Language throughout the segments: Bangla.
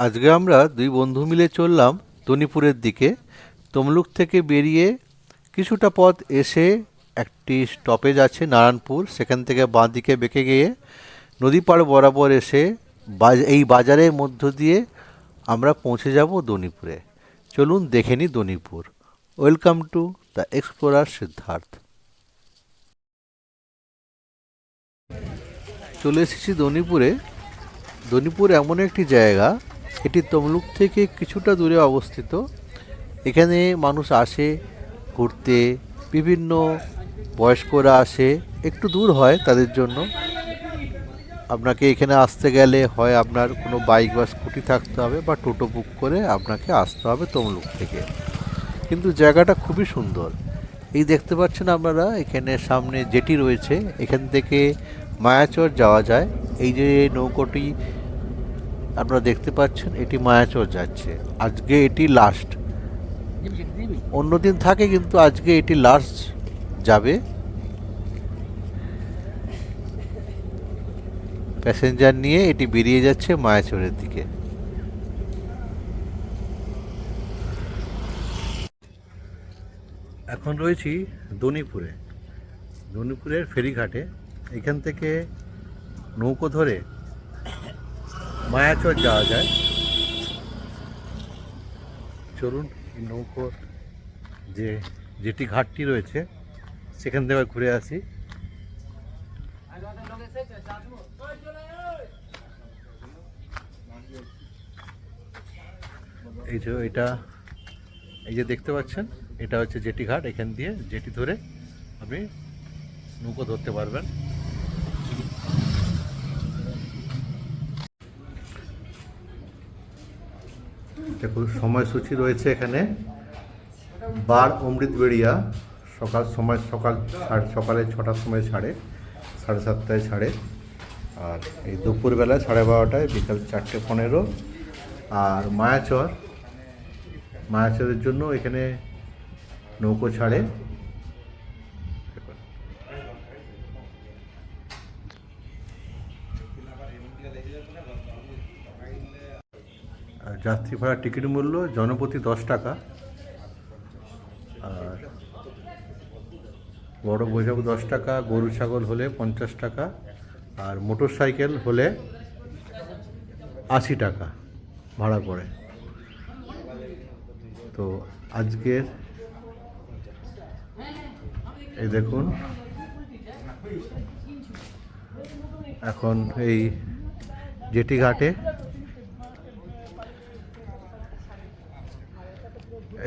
আজকে আমরা দুই বন্ধু মিলে চললাম দনিপুরের দিকে। তমলুক থেকে বেরিয়ে কিছুটা পথ এসে একটি স্টপেজ আছে নারায়ণপুর, সেখান থেকে বাঁ দিকে বেঁকে গিয়ে নদী পাড় বরাবর এসে এই বাজারের মধ্য দিয়ে আমরা পৌঁছে যাব দনিপুরে। চলুন দেখে নিই Danipur. Welcome to the explorer Siddharth. চলে এসেছি দনিপুরে। দনিপুর এমন একটি জায়গা, এটি তমলুক থেকে কিছুটা দূরে অবস্থিত। এখানে মানুষ আসে ঘুরতে, বিভিন্ন বয়স্করা আসে, একটু দূর হয় তাদের জন্য। আপনাকে এখানে আসতে গেলে হয় আপনার কোনো বাইক বা স্কুটি থাকতে হবে, বা টোটো বুক করে আপনাকে আসতে হবে তমলুক থেকে। কিন্তু জায়গাটা খুবই সুন্দর। এই দেখতে পাচ্ছেন আপনারা, এখানে সামনে জেটি রয়েছে, এখান থেকে মায়াচর যাওয়া যায়। এই যে নৌকোটি আপনারা দেখতে পাচ্ছেন, এটি মায়াচর যাচ্ছে। আজকে এটি লাস্ট, অন্যদিন থাকে কিন্তু আজকে এটি লাস্ট যাবে। প্যাসেঞ্জার নিয়ে এটি বেরিয়ে যাচ্ছে মায়াচরের দিকে। এখন রয়েছি দনিপুরে, দনিপুরের ফেরিঘাটে। এখান থেকে নৌকো ধরে মায়াচর যাওয়া যায়। চলুন এই নৌকোর যেটি ঘাটটি রয়েছে সেখান থেকে ঘুরে আসি। এই যে দেখতে পাচ্ছেন, এটা হচ্ছে জেটি ঘাট। এখান দিয়ে জেটি ধরে আপনি নৌকো ধরতে পারবেন। দেখুন সময়সূচি রয়েছে এখানে। বার অমৃত বেড়িয়া সকালে 6টার সময় ছাড়ে, 7:30 ছাড়ে। আর এই দুপুরবেলায় 12:30, বিকাল 4:15। আর মায়াচরের জন্য এখানে নৌকো ছাড়ে। আর যাত্রী ভাড়া টিকিট মূল্য জনপ্রতি 10 টাকা। আর বড় বোঝা 10 টাকা, গরু ছাগল হলে 50 টাকা, আর মোটর সাইকেল হলে 80 টাকা ভাড়া পড়ে। তো আজকের এই দেখুন, এখন এই জেটি ঘাটে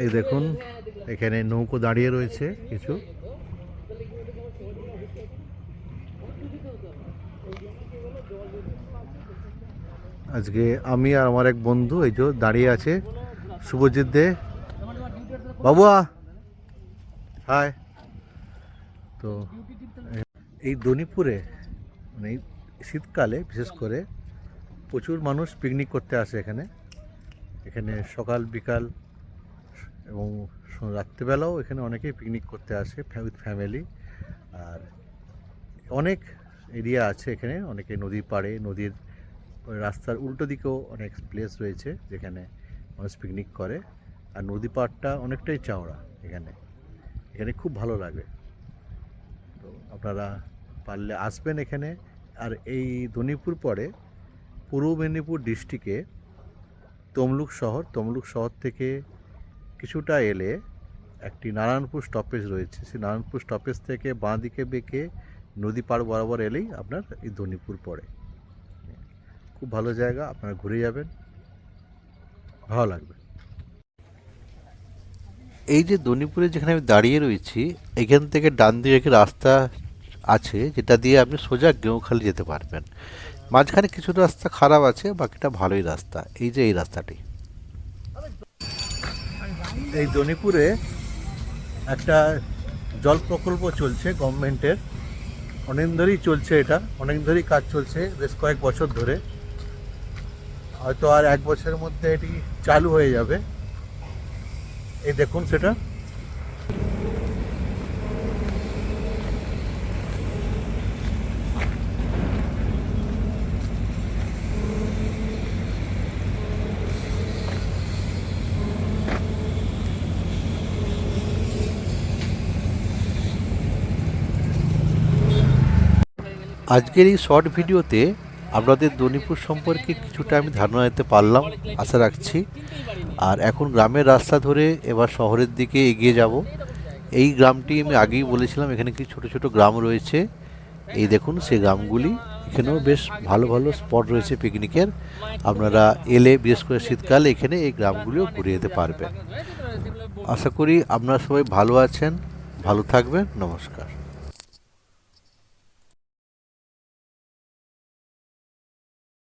এই দেখুন, এখানে নৌকো দাঁড়িয়ে রয়েছে কিছু। আজকে আমি আর আমার এক বন্ধু এই যে দাঁড়িয়ে আছে, শুভজিৎ দে। বাবুয়া হাই। তো এই দনিপুরে মানে এই শীতকালে বিশেষ করে প্রচুর মানুষ পিকনিক করতে আসে এখানে। এখানে সকাল বিকাল এবং রাত্রিবেলাও এখানে অনেকেই পিকনিক করতে আসে উইথ ফ্যামিলি। আর অনেক এরিয়া আছে এখানে, অনেকে নদীর পাড়ে, নদীর রাস্তার উল্টো দিকেও অনেক প্লেস রয়েছে যেখানে মানুষ পিকনিক করে। আর নদী পাড়টা অনেকটাই চওড়া এখানে, এখানে খুব ভালো লাগে। তো আপনারা পারলে আসবেন এখানে। আর এই দনিপুর পরে পূর্ব মেদিনীপুর ডিস্ট্রিক্টে তমলুক শহর থেকে কিছুটা এলে একটি নারায়ণপুর স্টপেজ রয়েছে। সেই নারায়ণপুর স্টপেজ থেকে বাঁ দিকে বেঁকে নদী পাড় বরাবর এলেই আপনার এই দনিপুর পড়ে। খুব ভালো জায়গা, আপনারা ঘুরে যাবেন, ভালো লাগবে। এই যে দনিপুরে যেখানে আমি দাঁড়িয়ে রয়েছি, এখান থেকে ডান দিকে একটি রাস্তা আছে যেটা দিয়ে আপনি সোজা গেঁওখালি যেতে পারবেন। মাঝখানে কিছু রাস্তা খারাপ আছে, বাকিটা ভালোই রাস্তা। এই যে এই রাস্তাটি, এই দনিপুরে একটা জল প্রকল্প চলছে গভর্নমেন্টের। অনেক ধরেই চলছে, এটা অনেক ধরেই কাজ চলছে, বেশ কয়েক বছর ধরে। হয়তো আর 1 বছরের মধ্যে এটি চালু হয়ে যাবে। এই দেখুন সেটা। আজকের এই শর্ট ভিডিওতে আপনাদের দনিপুর সম্পর্কে কিছুটা আমি ধারণা দিতে পারলাম আশা রাখছি। আর এখন গ্রামের রাস্তা ধরে এবার শহরের দিকে এগিয়ে যাব। এই গ্রামটি আমি আগেই বলেছিলাম, এখানে কি ছোট ছোট গ্রাম রয়েছে, এই দেখুন সেই গ্রামগুলি। এখানেও বেশ ভালো ভালো স্পট রয়েছে পিকনিকের। আপনারা এলে বিশেষ করে শীতকালে এখানে এই গ্রামগুলিও ঘুরে যেতে পারবেন। আশা করি আপনারা সবাই ভালো আছেন, ভালো থাকবেন। নমস্কার।